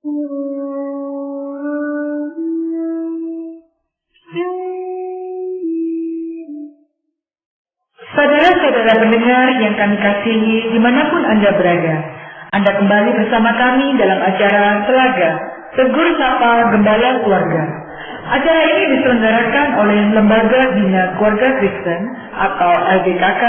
Saudara-saudara pendengar yang kami kasihi dimanapun Anda berada, Anda kembali bersama kami dalam acara Telaga Tegur Sapa Gembala Keluarga. Acara ini diselenggarakan oleh Lembaga Bina Keluarga Kristen atau LBKK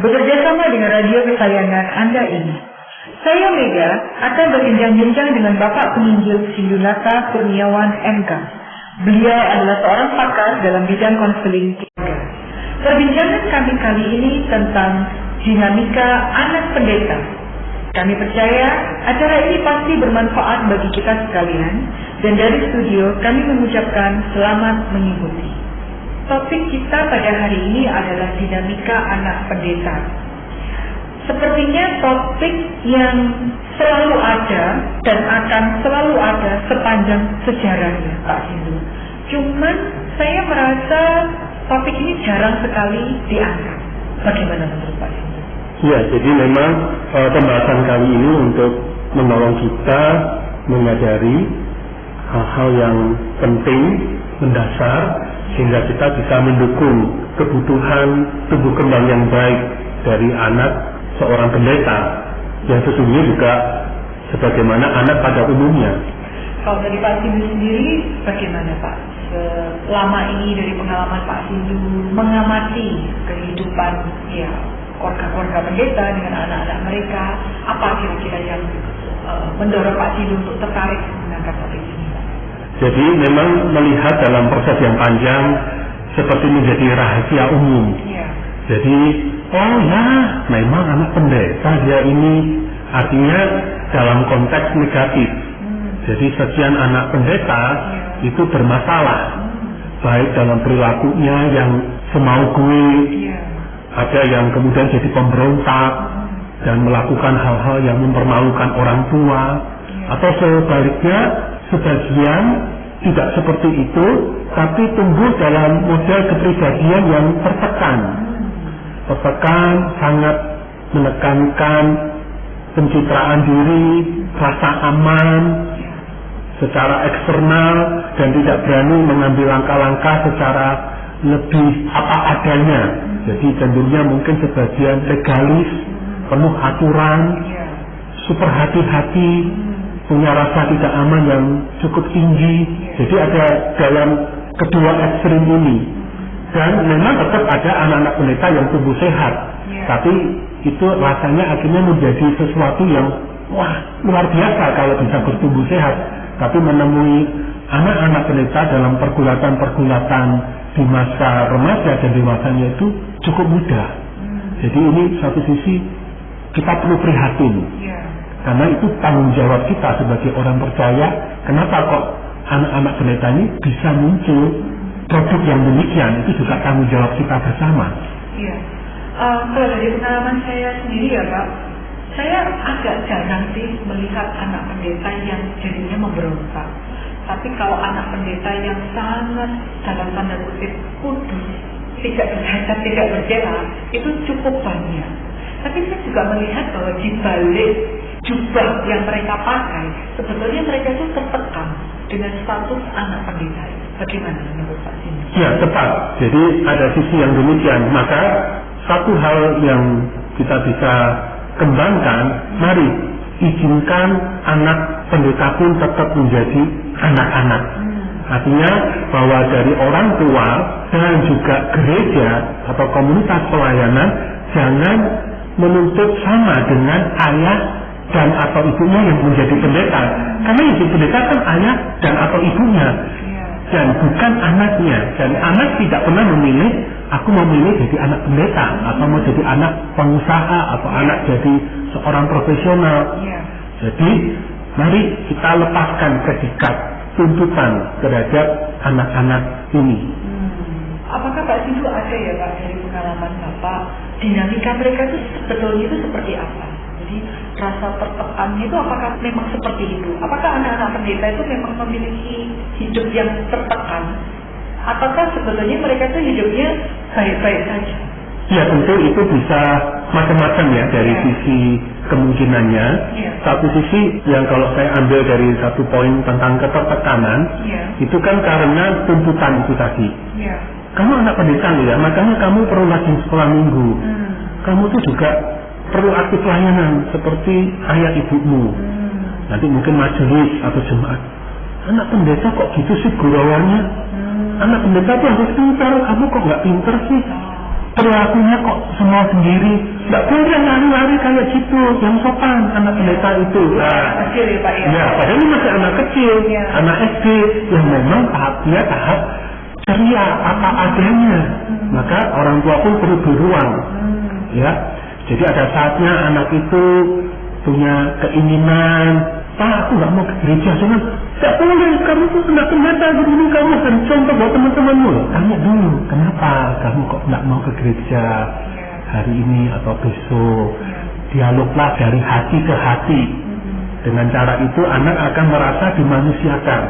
bekerjasama dengan radio kesayangan Anda ini. Saya Mega akan berbincang-bincang dengan Bapak Penginjil Sindunata Kurniawan MK. Beliau adalah seorang pakar dalam bidang konseling keluarga. Perbincangan kami kali ini tentang dinamika anak pendeta. Kami percaya acara ini pasti bermanfaat bagi kita sekalian, dan dari studio kami mengucapkan selamat mengikuti. Topik kita pada hari ini adalah dinamika anak pendeta. Sepertinya topik yang selalu ada dan akan selalu ada sepanjang sejarahnya, Pak Sindu. Cuman saya merasa topik ini jarang sekali diangkat. Bagaimana menurut Pak Sindu? Ya, jadi memang pembahasan kali ini untuk menolong kita menyadari hal-hal yang penting, mendasar, sehingga kita bisa mendukung kebutuhan tumbuh kembang yang baik dari anak seorang pendeta, yang sesungguhnya juga sebagaimana anak pada umumnya. Kalau dari Pak Sindu sendiri, bagaimana Pak? Selama ini dari pengalaman Pak Sindu mengamati kehidupan keluarga-keluarga pendeta dengan anak-anak mereka, apa kira-kira yang mendorong Pak Sindu untuk tertarik mengangkat topik ini, Pak? Jadi memang melihat dalam proses yang panjang seperti menjadi rahasia umum. Ya. Jadi, oh ya, memang anak pendeta dia ini, artinya dalam konteks negatif. Jadi sekian anak pendeta itu bermasalah, baik dalam perilakunya yang semau gue, ada yang kemudian jadi pemberontak dan melakukan hal-hal yang mempermalukan orang tua, atau sebaliknya sebagian tidak seperti itu, tapi tumbuh dalam model kepribadian yang tertekan, sangat menekankan pencitraan diri, rasa aman secara eksternal, dan tidak berani mengambil langkah-langkah secara lebih apa adanya. Jadi cenderungnya mungkin sebagian legalis, penuh aturan, super hati-hati, punya rasa tidak aman yang cukup tinggi. Jadi ada dalam kedua ekstrim ini. Dan memang tetap ada anak-anak pendeta yang tumbuh sehat, tapi itu rasanya akhirnya menjadi sesuatu yang luar biasa kalau bisa bertumbuh sehat. Tapi menemui anak-anak pendeta dalam pergulatan-pergulatan di masa remaja dan dewasanya itu cukup mudah. Jadi ini satu sisi kita perlu prihatin, karena itu tanggung jawab kita sebagai orang percaya. Kenapa kok anak-anak pendeta ini bisa muncul produk yang demikian? Itu juga tanggung jawab kita bersama. Iya. Kalau dari pengalaman saya sendiri ya Pak, saya agak jarang sih melihat anak pendeta yang jadinya memberontak. Tapi kalau anak pendeta yang sangat dalam tanda kutip kudus, tidak bercacat, tidak bercela, itu cukup banyak. Tapi saya juga melihat bahwa di balik jubah yang mereka pakai, sebetulnya mereka itu tertekan dengan status anak pendeta. Bagaimana menurut Pak Sindu? Ya, tepat. Jadi ada sisi yang demikian. Maka satu hal yang kita bisa kembangkan, mari izinkan anak pendeta pun tetap menjadi anak-anak. Artinya bahwa dari orang tua dan juga gereja atau komunitas pelayanan jangan menuntut sama dengan ayah dan atau ibunya yang menjadi pendeta. Karena yang jadi pendeta kan ayah dan atau ibunya, dan bukan anaknya. Dan anak tidak pernah memilih, aku mau memilih jadi anak pendeta, atau mau jadi anak pengusaha, atau anak jadi seorang profesional. Jadi mari kita lepaskan predikat tuntutan terhadap anak-anak ini. Apakah Pak Sindu ada ya Pak dari pengalaman Bapak, dinamika mereka itu sebetulnya itu seperti apa? Jadi rasa tertekannya itu apakah memang seperti itu? Apakah anak-anak pendeta itu memang memiliki hidup yang tertekan? Ataukah sebetulnya mereka itu hidupnya baik-baik saja? Ya tentu itu bisa macam-macam ya, dari sisi kemungkinannya. Satu sisi yang kalau saya ambil dari satu poin tentang ketertekanan, itu kan karena tuntutan itu tadi. Kamu anak pendeta ya, makanya kamu perlu rajin sekolah minggu. Kamu tuh juga perlu aktif layanan seperti ayah ibumu. Nanti mungkin majelis atau jemaat. Anak pendeta kok gitu sih gurawannya? Anak pendeta tuh harus pintar, kamu kok nggak pintar sih? Perilakunya kok semua sendiri, nggak boleh lari-lari kayak gitu, yang sopan anak pendeta itu. Kecil ya Pak ya? Ya, padahal ini masih anak kecil, anak SD yang memang dia tahap ceria apa adanya. Maka orang tua pun perlu beruang, ya. Jadi ada saatnya anak itu punya keinginan, Pak, aku nggak mau ke gereja, jangan. Nggak boleh, kamu tuh anak pendeta begini, kamu harus contoh buat teman-temanmu. Tanya dulu, kenapa kamu kok nggak mau ke gereja hari ini atau besok? Dialoglah dari hati ke hati. Dengan cara itu anak akan merasa dimanusiakan.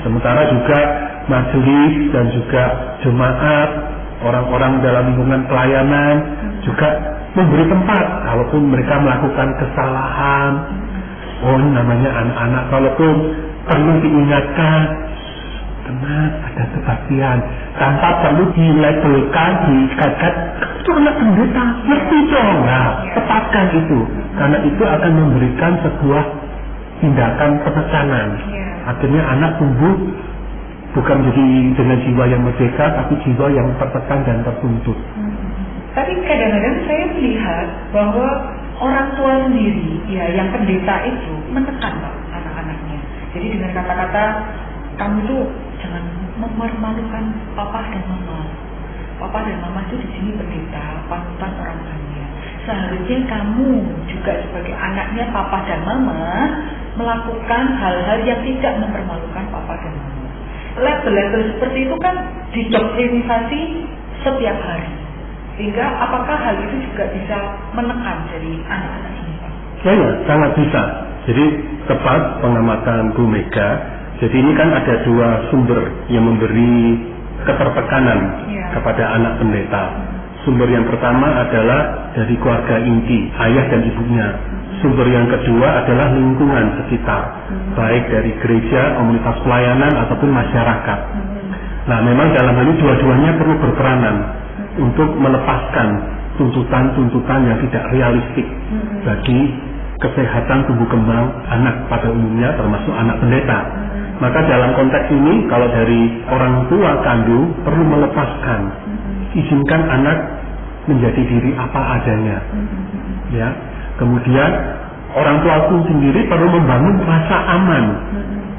Sementara juga majelis dan juga jemaat, orang-orang dalam lingkungan pelayanan juga memberi tempat kalaupun mereka melakukan kesalahan. Oh, ini namanya anak-anak, kalaupun perlu diingatkan, tenang, ada kebaktian, tanpa perlu dilabelkan, dikaitkan, itu anak pendeta, ngerti dong, nah, tepatkan itu, karena itu akan memberikan sebuah tindakan penekanan. Akhirnya anak tumbuh bukan jadi dengan jiwa yang merdeka, tapi jiwa yang tertekan dan tertuntut. Tapi kadang-kadang saya melihat bahwa orang tua sendiri, ya yang pendeta itu menekan Pak, anak-anaknya. Jadi dengan kata-kata, kamu tuh jangan mempermalukan papa dan mama. Papa dan mama itu di sini pendeta, panutan orang tuanya. Seharusnya kamu juga sebagai anaknya papa dan mama melakukan hal-hal yang tidak mempermalukan papa dan mama. Label-label seperti itu kan didoktrinisasi setiap hari. Sehingga apakah hal itu juga bisa menekan dari anak-anak ini Pak? Ya, sangat bisa. Jadi tepat pengamatan Bu Mega. Jadi ini kan ada dua sumber yang memberi ketertekanan kepada anak pendeta. Sumber yang pertama adalah dari keluarga inti, ayah dan ibunya. Sumber yang kedua adalah lingkungan sekitar, baik dari gereja, komunitas pelayanan ataupun masyarakat. Nah, memang dalam hal ini dua-duanya perlu berperanan untuk melepaskan tuntutan-tuntutan yang tidak realistik bagi kesehatan tumbuh kembang anak pada umumnya, termasuk anak pendeta. Maka dalam konteks ini, kalau dari orang tua kandung perlu melepaskan, izinkan anak menjadi diri apa adanya, ya. Kemudian orang tua pun sendiri perlu membangun rasa aman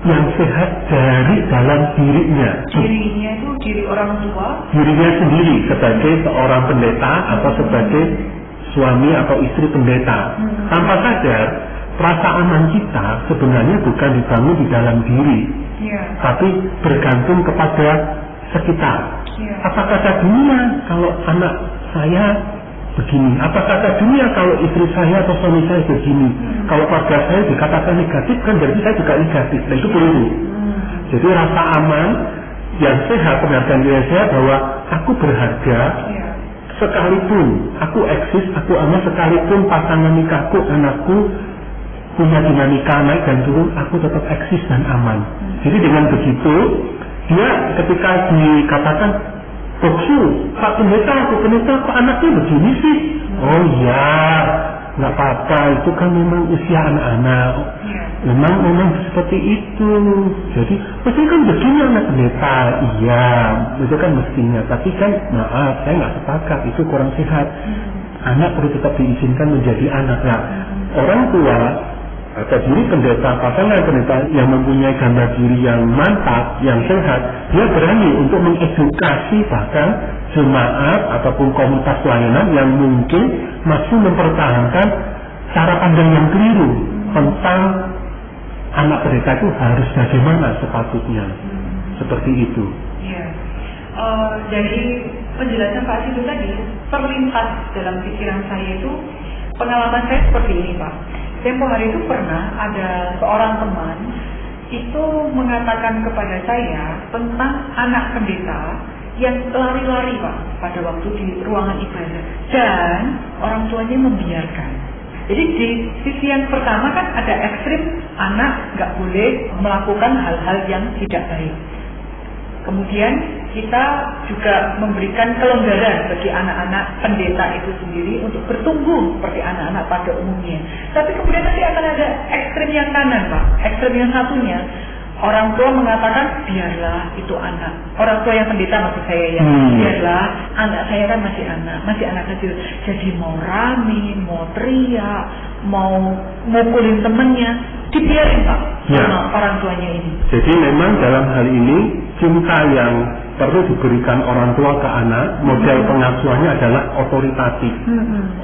yang sehat dari dalam dirinya. Dirinya itu diri orang tua? Dirinya sendiri sebagai seorang pendeta atau sebagai suami atau istri pendeta. Tanpa sadar, rasa aman kita sebenarnya bukan dibangun di dalam diri, tapi bergantung kepada sekitar. Apa kata dunia kalau anak saya begini? Apa kata dunia kalau istri saya atau suami saya begini? Kalau keluarga saya dikatakan negatif, kan berarti saya juga negatif. Nah, itu perlu. Jadi rasa aman yang sehat, penghargaan diri saya bahwa aku berharga, sekalipun aku eksis, aku aman, sekalipun pasangan nikahku, anakku punya dinamika naik dan turun, aku tetap eksis dan aman. Jadi dengan begitu, dia ketika dikatakan, Boksu, Pak Pendeta, kok anaknya begini sih? Oh iya, nggak apa-apa, itu kan memang usia anak-anak. Memang seperti itu. Jadi, mestinya kan begini anak pendeta. Iya, itu kan mestinya. Tapi kan, maaf, saya nggak sepakat, itu kurang sehat. Anak perlu tetap diizinkan menjadi anak. Nah, orang tua atau diri pendeta, pasangan pendeta yang mempunyai gambar diri yang mantap, yang sehat, dia berani untuk mengedukasi bahkan jemaat ataupun komunitas pelayanan yang mungkin masih mempertahankan cara pandang yang keliru tentang anak pendeta itu harus bagaimana sepatutnya. Seperti itu. Dari penjelasan Pak Sidu tadi, terlintas dalam pikiran saya itu, pengalaman saya seperti ini Pak. Tempo hari itu pernah ada seorang teman itu mengatakan kepada saya tentang anak pendeta yang lari-lari Pak pada waktu di ruangan ibadah, dan orang tuanya membiarkan. Jadi di sisi yang pertama kan ada ekstrim, anak nggak boleh melakukan hal-hal yang tidak baik. Kemudian kita juga memberikan kelonggaran bagi anak-anak pendeta itu sendiri untuk bertumbuh seperti anak-anak pada umumnya. Tapi kemudian nanti akan ada ekstrim yang kanan, Pak. Ekstrim yang satunya, orang tua mengatakan biarlah itu anak. Orang tua yang pendeta maksud saya ya, biarlah anak saya kan masih anak kecil. Jadi mau rame, mau teriak, mau mukulin temennya, dibiarin Pak sama orang tuanya ini. Jadi memang dalam hal ini cinta yang perlu diberikan orang tua ke anak, model pengasuhannya adalah otoritatif.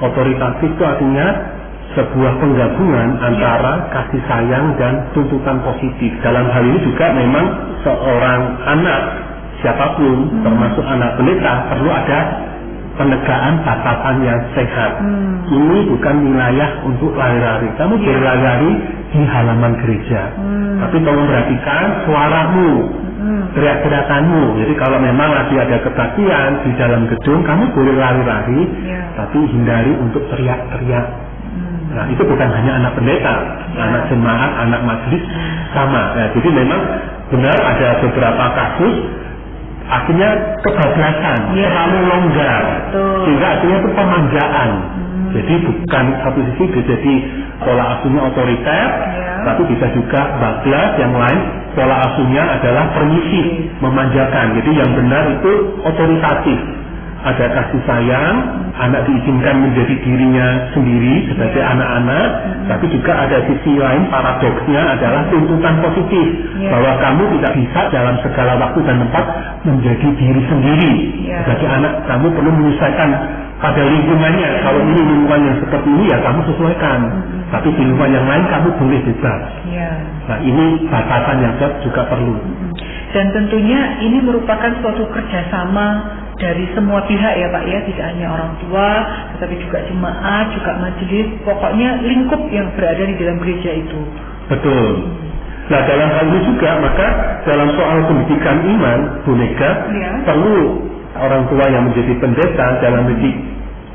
Otoritatif itu artinya sebuah penggabungan antara kasih sayang dan tuntutan positif. Dalam hal ini juga memang seorang anak siapapun, termasuk anak pendeta, perlu ada penegakan batasan yang sehat. Ini bukan wilayah untuk lari-lari. Kamu berlari-lari di halaman gereja. Tapi tolong perhatikan suaramu, teriak-teriakanmu. Jadi kalau memang lagi ada kebaktian di dalam gedung, kamu boleh lari-lari, tapi hindari untuk teriak-teriak. Nah, itu bukan hanya anak pendeta, anak jemaat, anak majelis sama. Nah, jadi memang benar ada beberapa kasus akhirnya kebablasan, terlalu longgar, sehingga akhirnya itu pemanjaan. Jadi bukan satu sisi jadi pola asuhnya otoriter, tapi bisa juga bablas. Yang lain pola asuhnya adalah permisif, memanjakan. Jadi yang benar itu otoritatif. Ada kasih sayang, anak diizinkan menjadi dirinya sendiri sebagai anak-anak, tapi juga ada sisi lain, paradoksnya adalah tuntutan positif, bahwa kamu tidak bisa dalam segala waktu dan tempat menjadi diri sendiri. Sebagai anak, kamu perlu menyesuaikan pada lingkungannya. Kalau ini lingkungan yang seperti ini, ya kamu sesuaikan. Tapi di lingkungan yang lain, kamu boleh bebas. Nah, ini batasan yang juga perlu. Dan tentunya ini merupakan suatu kerjasama dari semua pihak ya Pak ya, tidak hanya orang tua, tetapi juga jemaat, juga majelis, pokoknya lingkup yang berada di dalam gereja itu. Betul. Nah, dalam hal ini juga, maka dalam soal pendidikan iman, Bu Mega, perlu orang tua yang menjadi pendeta dalam mendidik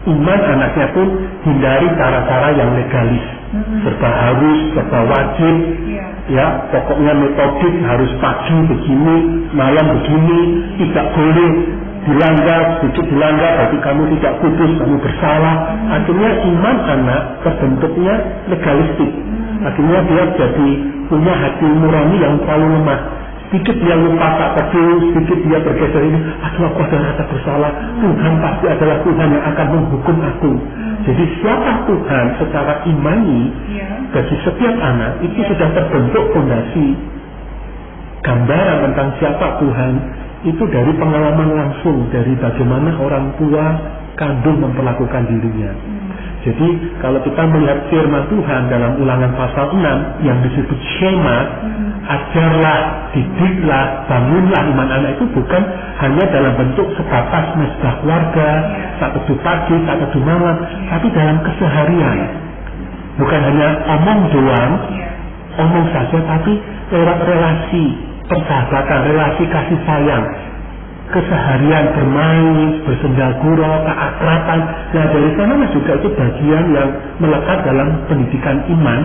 iman anaknya pun hindari cara-cara yang legalis, serba harus, serba wajib, ya pokoknya metodik harus pagi begini, malam begini, tidak boleh dilanggar, sedikit dilanggar, berarti kamu tidak kudus, kamu bersalah. Akhirnya iman anak terbentuknya legalistik. Akhirnya dia jadi punya hati nurani yang terlalu lemah. Sedikit dia lupa tak kecil, sedikit dia bergeser ini, aduh aku ada rasa bersalah, Tuhan pasti adalah Tuhan yang akan menghukum aku. Jadi siapa Tuhan secara imani bagi setiap anak itu sudah terbentuk fondasi gambaran tentang siapa Tuhan itu dari pengalaman langsung, dari bagaimana orang tua kandung memperlakukan dirinya. Jadi kalau kita melihat firman Tuhan dalam Ulangan pasal 6 yang disebut Shema, ajarlah, didiklah, bangunlah iman anak, itu bukan hanya dalam bentuk sebatas mesbah keluarga, saat teduh pagi, saat teduh malam, tapi dalam keseharian. Bukan hanya omong doang, omong saja, tapi lewat relasi, persahabatan, relasi kasih sayang, keseharian bermain, bersendagurau, keakraban. Nah dari sana juga itu bagian yang melekat dalam pendidikan iman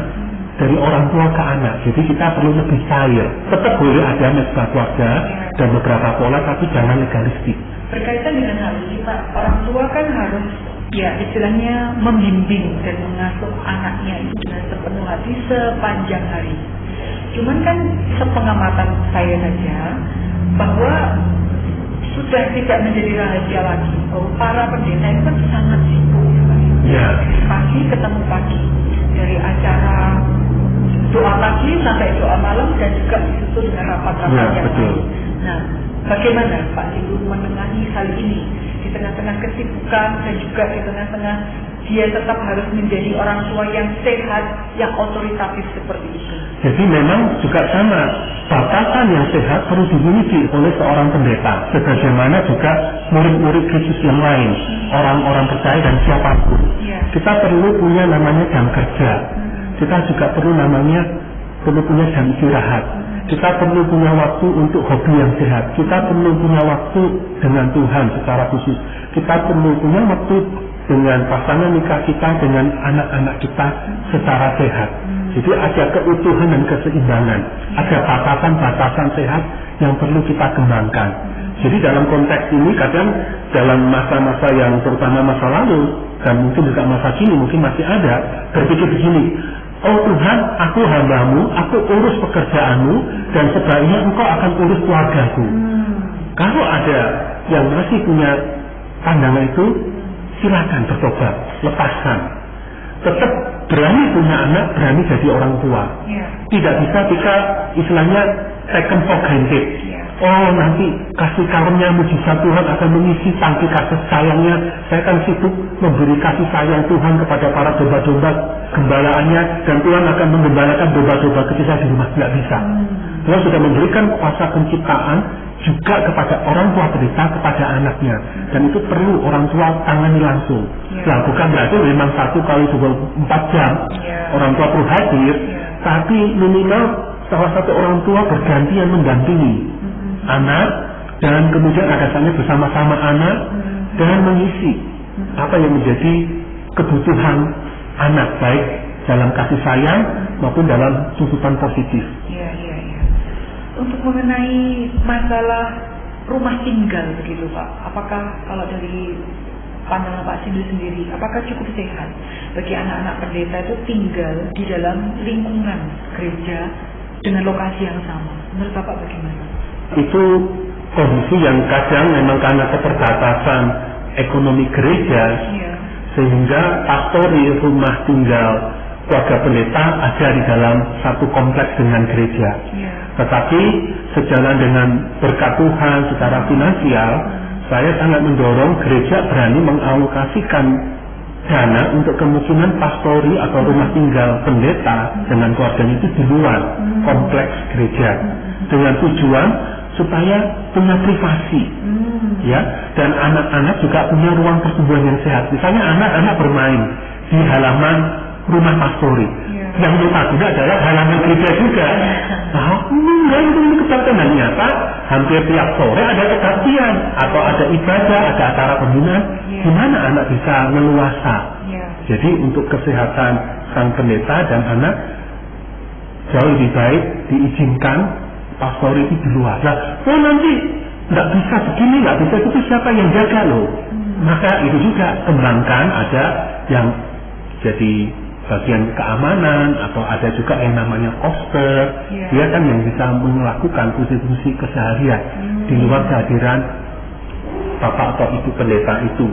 dari orang tua ke anak. Jadi kita perlu lebih cair. Tetap boleh ada mesbah keluarga dan beberapa pola, tapi jangan legalistik. Berkaitan dengan hal ini Pak, orang tua kan harus istilahnya membimbing dan mengasuh anaknya itu dengan sepenuh hati sepanjang hari. Cuman kan sepengamatan saya saja bahwa sudah tidak menjadi rahasia lagi bahwa para pendeta itu kan sangat sibuk ya Pak. Pagi ketemu pagi, dari acara doa pagi sampai doa malam, dan juga disusul dengan rapat-rapat yang lain. Nah, bagaimana Pak Ibu menengahi hal ini di tengah-tengah kesibukan dan juga di tengah-tengah dia tetap harus menjadi orang tua yang sehat, yang otoritatif seperti itu? Jadi memang juga sama, batasan yang sehat perlu dimiliki oleh seorang pendeta, sebagaimana juga murid-murid Kristus yang lain, orang-orang percaya dan siapapun. Kita perlu punya namanya jam kerja, kita juga perlu punya jam istirahat, kita perlu punya waktu untuk hobi yang sehat, kita perlu punya waktu dengan Tuhan secara khusus, kita perlu punya waktu dengan pasangan nikah kita, dengan anak-anak kita secara sehat. Jadi ada keutuhan dan keseimbangan, ada batasan-batasan sehat yang perlu kita kembangkan. Jadi dalam konteks ini kadang dalam masa-masa yang terutama masa lalu dan mungkin juga masa kini mungkin masih ada berpikir begini, oh Tuhan, aku hambamu, aku urus pekerjaanmu dan sebaiknya engkau akan urus keluargaku. Kalau ada yang masih punya pandangan itu, silakan bertobat, lepaskan. Tetap berani punya anak, berani jadi orang tua. Tidak bisa kita istilahnya taken for granted. Oh nanti kasih karunia mujizat Tuhan akan mengisi tangki kasih sayangnya. Saya akan sibuk memberi kasih sayang Tuhan kepada para domba-domba gembalaannya, dan Tuhan akan menggembalakan domba-domba ketika di rumah. Tidak bisa. Tuhan sudah memberikan kuasa penciptaan juga kepada orang tua berita kepada anaknya, dan itu perlu orang tua tangani langsung. Nah bukan berarti memang 1x24 jam orang tua perlu hadir, tapi minimal salah satu orang tua bergantian mendampingi anak, dan kemudian ada saatnya bersama-sama anak dan mengisi apa yang menjadi kebutuhan anak, baik dalam kasih sayang maupun dalam tuntutan positif. Untuk mengenai masalah rumah tinggal begitu Pak, apakah kalau dari pandangan Pak Sindu sendiri, apakah cukup sehat bagi anak-anak pendeta itu tinggal di dalam lingkungan gereja dengan lokasi yang sama? Menurut Bapak bagaimana? Itu kondisi yang kadang memang karena keterbatasan ekonomi gereja, sehingga pastori rumah tinggal keluarga pendeta ada di dalam satu kompleks dengan gereja. Tetapi sejalan dengan berkat Tuhan secara finansial, saya sangat mendorong gereja berani mengalokasikan dana untuk kemungkinan pastori atau rumah tinggal pendeta dengan keluarganya itu di luar kompleks gereja, dengan tujuan supaya punya privasi, ya, dan anak-anak juga punya ruang pertumbuhan yang sehat. Misalnya anak-anak bermain di halaman rumah pastori, yang notabene adalah halaman gereja juga. Enggak, ini kebaktian nyata. Hampir tiap sore ada kebaktian atau ada ibadah, ada acara pembinaan, di mana anak bisa leluasa. Jadi untuk kesehatan sang pendeta dan anak jauh lebih baik diizinkan pastori itu di luar. Nah, nanti nggak bisa begini, nggak bisa itu, siapa yang jaga loh? Maka itu juga kembangkan, ada yang jadi bagian keamanan, atau ada juga yang namanya foster, dia kan yang bisa melakukan fungsi-fungsi keseharian di luar kehadiran bapak atau ibu pendeta itu.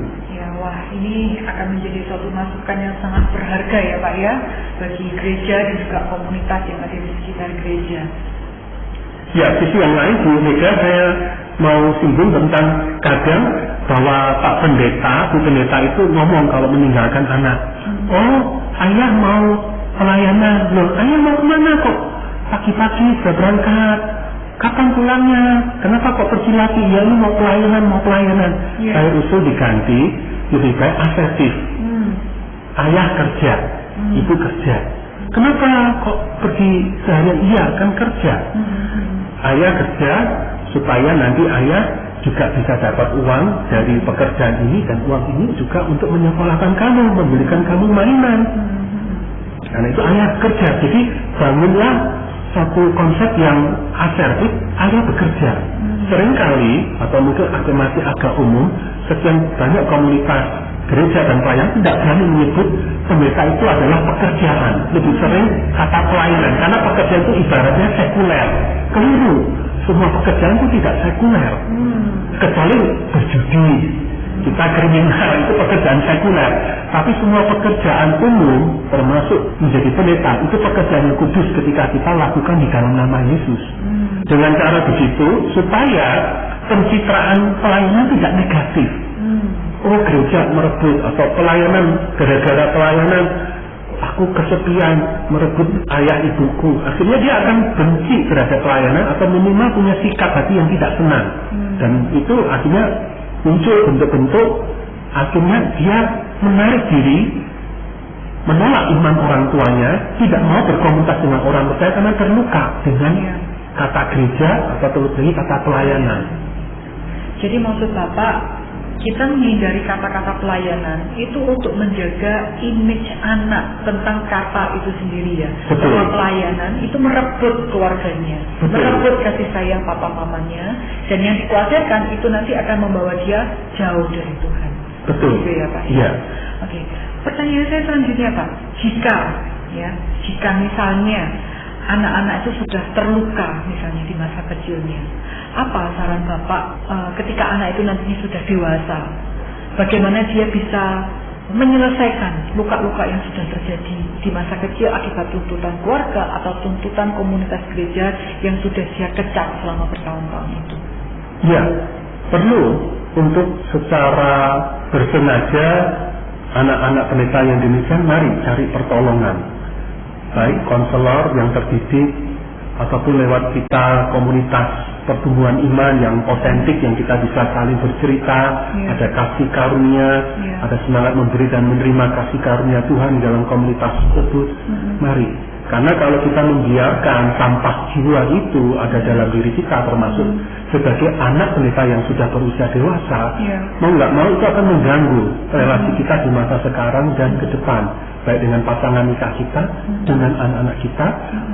Wah, ini akan menjadi suatu masukan yang sangat berharga ya Pak ya, bagi gereja dan juga komunitas yang ada di sekitar gereja. Ya, sisi yang lain Bu Mega, saya mau singgung tentang kadang bahwa Pak Pendeta, Bu Pendeta itu ngomong kalau meninggalkan anak, oh ayah mau pelayanan, loh ayah mau kemana kok? Pagi-pagi sudah berangkat, kapan pulangnya? Kenapa kok pergi lagi? Ya ini mau pelayanan. Saya usul diganti, lebih baik asertif. Ayah kerja, ibu kerja. Kenapa kok pergi seharian? Iya kan kerja. Ayah kerja supaya nanti ayah juga bisa dapat uang dari pekerjaan ini, dan uang ini juga untuk menyekolahkan kamu, membelikan kamu mainan. Karena itu ayah kerja. Jadi bangunlah satu konsep yang asertif, ayah bekerja. Seringkali atau mungkin masih agak umum, sekian banyak komunitas gereja dan pelayan tidak berani menyebut pendeta itu adalah pekerjaan, lebih sering kata pelayanan, karena pekerjaan itu ibaratnya sekuler. Keliru, semua pekerjaan itu tidak sekuler, kecuali berjudi, kita kriminal, itu pekerjaan sekuler. Tapi semua pekerjaan umum, termasuk menjadi pendeta, itu pekerjaan yang kudus ketika kita lakukan di dalam nama Yesus. Dengan cara begitu, supaya pencitraan pelayanan tidak negatif. Oh gereja merebut, atau pelayanan, gara-gara pelayanan aku kesepian, merebut ayah ibuku. Akhirnya dia akan benci terhadap pelayanan, atau minimal punya sikap hati yang tidak senang. Dan itu akhirnya muncul bentuk-bentuk, akhirnya dia menarik diri, menolak iman orang tuanya, tidak mau berkomunitas dengan orang percaya karena terluka dengan kata gereja atau terlebih kata pelayanan. Jadi maksud Bapak, kita menghindari kata-kata pelayanan itu untuk menjaga image anak tentang kata itu sendiri ya. Betul. Bahwa pelayanan itu merebut keluarganya, Betul. merebut kasih sayang papa mamanya, dan yang dikhawatirkan itu nanti akan membawa dia jauh dari Tuhan. Betul. Gitu ya Pak. Iya. Oke. Pertanyaan saya selanjutnya Pak, jika misalnya anak-anak itu sudah terluka misalnya di masa kecilnya, apa saran Bapak ketika anak itu nantinya sudah dewasa, bagaimana dia bisa menyelesaikan luka-luka yang sudah terjadi di masa kecil akibat tuntutan keluarga atau tuntutan komunitas gereja yang sudah dia kecap selama bertahun-tahun itu? Ya, perlu untuk secara bersengaja anak-anak pendeta yang demikian, mari cari pertolongan, baik konselor yang terdidik ataupun lewat kita komunitas pertumbuhan iman yang otentik yang kita bisa saling bercerita, ada kasih karunia, ada semangat memberi dan menerima kasih karunia Tuhan di dalam komunitas tersebut. Mari, karena kalau kita membiarkan sampah jiwa itu ada dalam diri kita, termasuk sebagai anak pendeta yang sudah berusia dewasa, mau nggak mau itu akan mengganggu relasi kita di masa sekarang dan ke depan, baik dengan pasangan nikah kita, dengan anak-anak kita,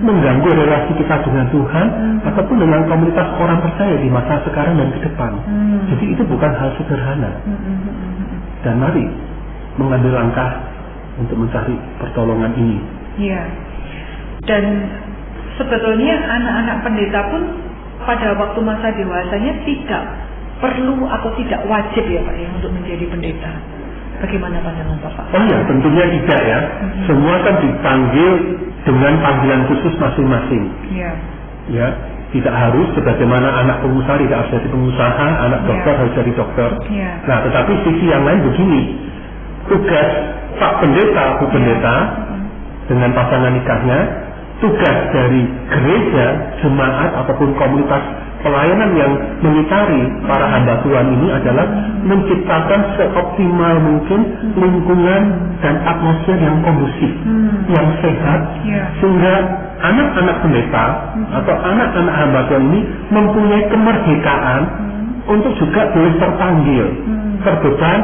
mengganggu relasi kita dengan Tuhan, ataupun dengan komunitas orang percaya di masa sekarang dan ke depan. Jadi itu bukan hal sederhana. Dan mari mengambil langkah untuk mencari pertolongan ini. Iya. Dan sebetulnya anak-anak pendeta pun pada waktu masa dewasanya tidak perlu atau tidak wajib ya Pak ya untuk menjadi pendeta. Bagaimana pandangan Bapak? Oh ya, tentunya tidak ya. Semua kan dipanggil dengan panggilan khusus masing-masing. Iya. Ya, tidak harus sebagaimana anak pengusaha tidak harus jadi pengusaha, anak dokter harus jadi dokter. Nah, tetapi sisi yang lain begini, tugas Pak Pendeta, Bu Pendeta dengan pasangan nikahnya, tugas dari gereja, jemaat ataupun komunitas pelayanan yang mengitari para hamba Tuhan ini adalah menciptakan seoptimal mungkin lingkungan dan atmosfer yang kondusif, yang sehat, sehingga anak-anak pendeta atau anak-anak hamba Tuhan ini mempunyai kemerdekaan untuk juga boleh terpanggil, terbeban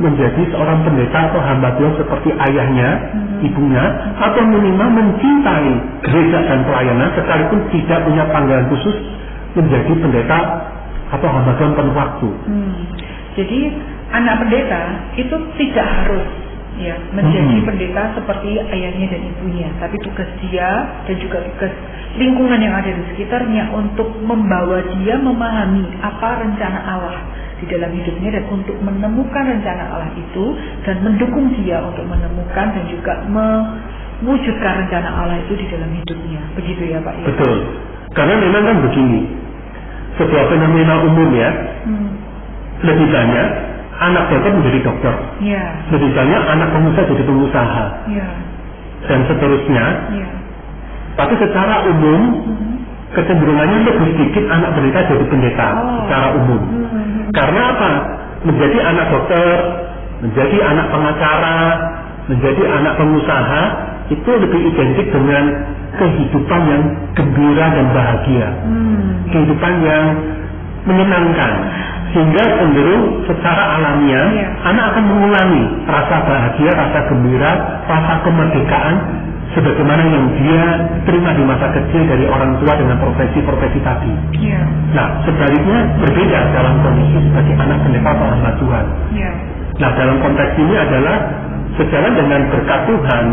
menjadi seorang pendeta atau hamba Tuhan seperti ayahnya, ibunya, atau minimal mencintai gereja dan pelayanan sekalipun tidak punya panggilan khusus menjadi pendeta atau hamba Tuhan penuh waktu. Jadi anak pendeta itu tidak harus ya menjadi pendeta seperti ayahnya dan ibunya, tapi tugas dia dan juga tugas lingkungan yang ada di sekitarnya untuk membawa dia memahami apa rencana Allah di dalam hidupnya dan untuk menemukan rencana Allah itu dan mendukung dia untuk menemukan dan juga mewujudkan rencana Allah itu di dalam hidupnya. Begitu ya Pak? Ya? Betul. Karena memang kan begini, sebuah fenomena umum ya, lebih banyak anak dokter menjadi dokter, lebih banyak anak pengusaha jadi pengusaha, dan seterusnya. Tapi secara umum kecenderungannya lebih sedikit anak pendeta jadi pendeta secara umum. Karena apa? Menjadi anak dokter, menjadi anak pengacara, menjadi anak pengusaha itu lebih identik dengan kehidupan yang gembira dan bahagia, kehidupan yang menyenangkan, sehingga cenderung secara alamiah anak akan mengulangi rasa bahagia, rasa gembira, rasa kemerdekaan sebagaimana yang dia terima di masa kecil dari orang tua dengan profesi-profesi tadi. Nah, sebaliknya berbeda dalam kondisi sebagai anak pendeta atau hamba Tuhan. Nah, dalam konteks ini adalah sejalan dengan berkat Tuhan,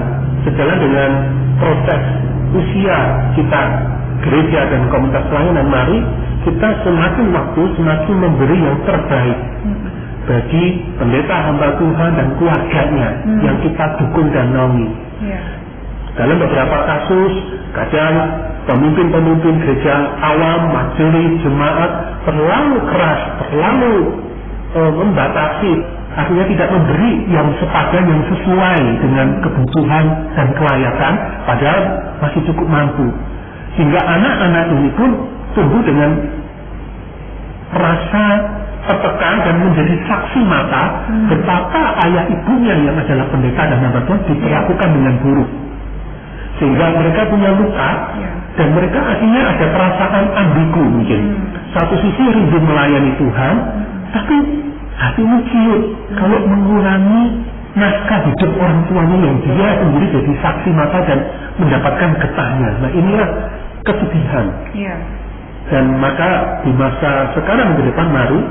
sejalan dengan proses usia kita gereja dan komunitas pelayanan, mari kita semakin waktu semakin memberi yang terbaik bagi pendeta hamba Tuhan dan keluarganya yang kita dukung dan naungi. Dalam beberapa kasus, kadang pemimpin-pemimpin gereja awam, majelis, jemaat terlalu keras, terlalu membatasi, artinya tidak memberi yang sepadan, yang sesuai dengan kebutuhan dan kelayakan, padahal masih cukup mampu. Sehingga anak-anak ini pun tumbuh dengan rasa tertekan dan menjadi saksi mata betapa ayah ibunya yang adalah pendeta dan hamba Tuhan diperlakukan dengan buruk. Sehingga mereka punya luka dan mereka akhirnya ada perasaan ambigu mungkin. Satu sisi rindu melayani Tuhan, tapi hatimu ciut kalau mengurangi naskah hidup orang tuanya yang dia sendiri jadi saksi mata dan mendapatkan getahnya. Nah inilah kesedihan. Dan maka di masa sekarang ke depan mari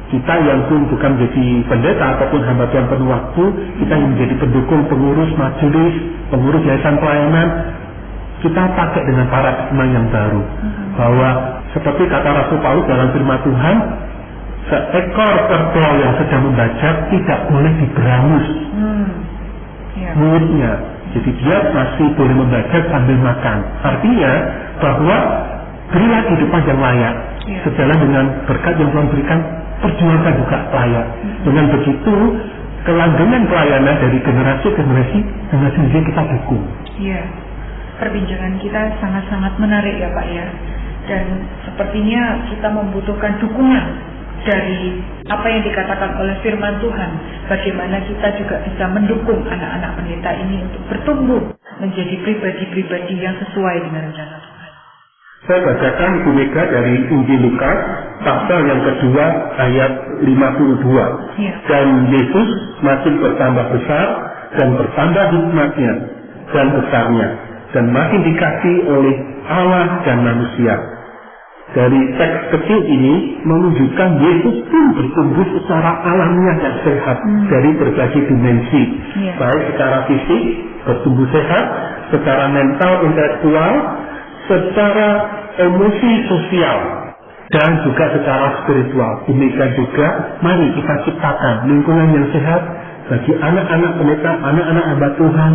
kita yang pun bukan menjadi pendeta ataupun hamba Tuhan penuh waktu, kita yang menjadi pendukung, pengurus majelis, pengurus yayasan pelayanan, kita pakai dengan paradigma yang baru. Bahwa seperti kata Rasul Paulus dalam firman Tuhan, seekor kerbau yang sedang membajak tidak boleh diberangus mulutnya. Jadi dia masih boleh membajak sambil makan. Artinya bahwa berilah kehidupan yang layak sejalan dengan berkat yang Tuhan berikan, perjuangkan juga layak. Dengan begitu kelanggengan pelayanan dari generasi ke generasi dengan sendiri kita dukung. Perbincangan kita sangat-sangat menarik ya Pak ya. Dan sepertinya kita membutuhkan dukungan dari apa yang dikatakan oleh firman Tuhan, bagaimana kita juga bisa mendukung anak-anak pendeta ini untuk bertumbuh menjadi pribadi-pribadi yang sesuai dengan rencana Tuhan. Saya bacakan Bu Mega dari Injil Lukas pasal yang kedua ayat 52. Dan Yesus makin bertambah besar dan bertambah hikmatnya dan besarnya dan makin dikasihi oleh Allah dan manusia. Dari teks kecil ini menunjukkan Yesus pun bertumbuh secara alamiah dan sehat dari berbagai dimensi, baik secara fisik bertumbuh sehat, secara mental intelektual, secara emosi sosial, dan juga secara spiritual. Demikian juga mari kita ciptakan lingkungan yang sehat bagi anak-anak pendeta, anak-anak hamba Tuhan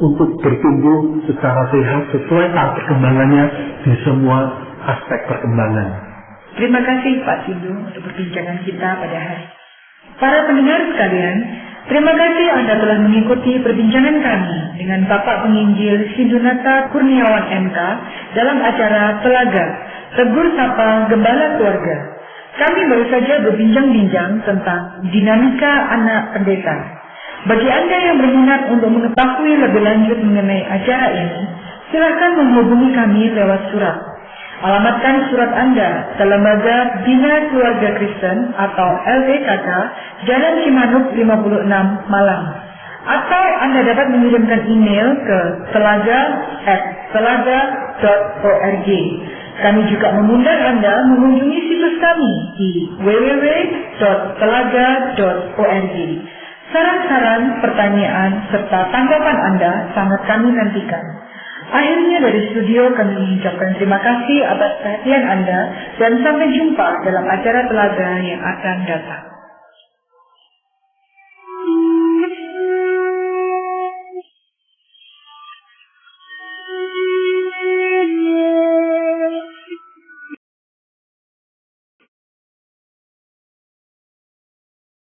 untuk bertumbuh secara sehat sesuai tahap perkembangannya di semua aspek perkembangan. Terima kasih Pak Sindu untuk perbincangan kita pada hari. Para pendengar sekalian, terima kasih Anda telah mengikuti perbincangan kami dengan Bapak Penginjil Sindunata Kurniawan MK dalam acara Telaga, Tegur Sapa Gembala Keluarga. Kami baru saja berbincang-bincang tentang dinamika anak pendeta. Bagi Anda yang berminat untuk mengetahui lebih lanjut mengenai acara ini, silakan menghubungi kami lewat surat. Alamatkan surat Anda ke Lembaga Bina Keluarga Kristen atau LBKK, Jalan Cimanuk 56, Malang. Atau Anda dapat mengirimkan email ke telaga@telaga.org. Kami juga mengundang Anda mengunjungi situs kami di www.telaga.org. Saran-saran, pertanyaan, serta tanggapan Anda sangat kami nantikan. Akhirnya dari studio kami mengucapkan terima kasih atas perhatian Anda dan sampai jumpa dalam acara Telaga yang akan datang.